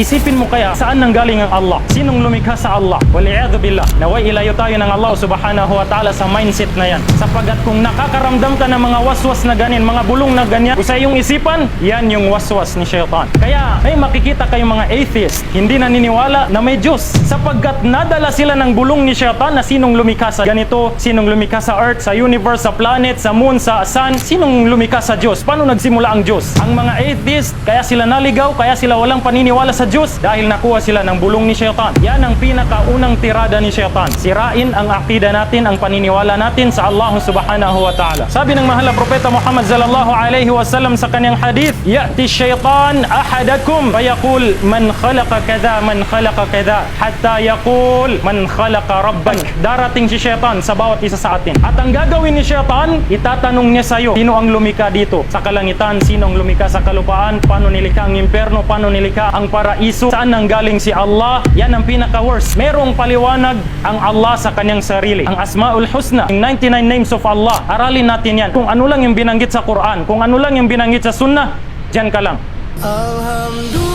Isipin mo kaya, saan nanggaling ang Allah? Sinong lumikha sa Allah? Wal'iyadhu billah. Naway ilayo tayo ng Allah subhanahu wa ta'ala sa mindset na yan. Sapagat kung nakakaramdam ka ng mga waswas na ganyan, mga bulong na ganyan, sa iyong isipan, yan yung waswas ni Shaitan. Kaya may makikita kayong mga atheist, hindi naniniwala na may Diyos. Sapagkat nadala sila ng bulong ni Shaitan na sinong lumikha sa ganito, sinong lumikha sa earth, sa universe, sa planet, sa moon, sa sun, sinong lumikha sa Diyos? Paano nagsimula ang Diyos? Ang mga atheist, kaya sila naligaw, kaya sila walang paniniwala sa Diyos dahil nakuha sila ng bulong ni Shaitan. Yan ang pinakaunang tirada ni Shaitan. Sirain ang akida natin, ang paniniwala natin sa Allah subhanahu wa ta'ala. Sabi ng mahal na propeta Muhammad sallallahu alaihi wasallam sa kanyang hadith, ya'ti syaitan ahadakum fayaqul man khalaqa kadha man khalaqa kadha hatta yaqul man khalaqa rabbak. Darating si Shaitan sa bawat isa sa atin. At ang gagawin ni Shaitan, itatanong niya sa iyo, sino ang lumikha dito sa kalangitan, sino ang lumikha sa kalupaan, paano nilikha ang impyerno, paano nilikha ang paraiso, saan nanggaling si Allah. Yan ang pinaka-worst. Merong paliwanag ang Allah sa kanyang sarili. Ang Asmaul Husna, yung 99 names of Allah. Aralin natin yan. Kung ano lang yung binanggit sa Quran, kung ano lang yung binanggit sa Sunnah, dyan ka lang. Alhamdulillah.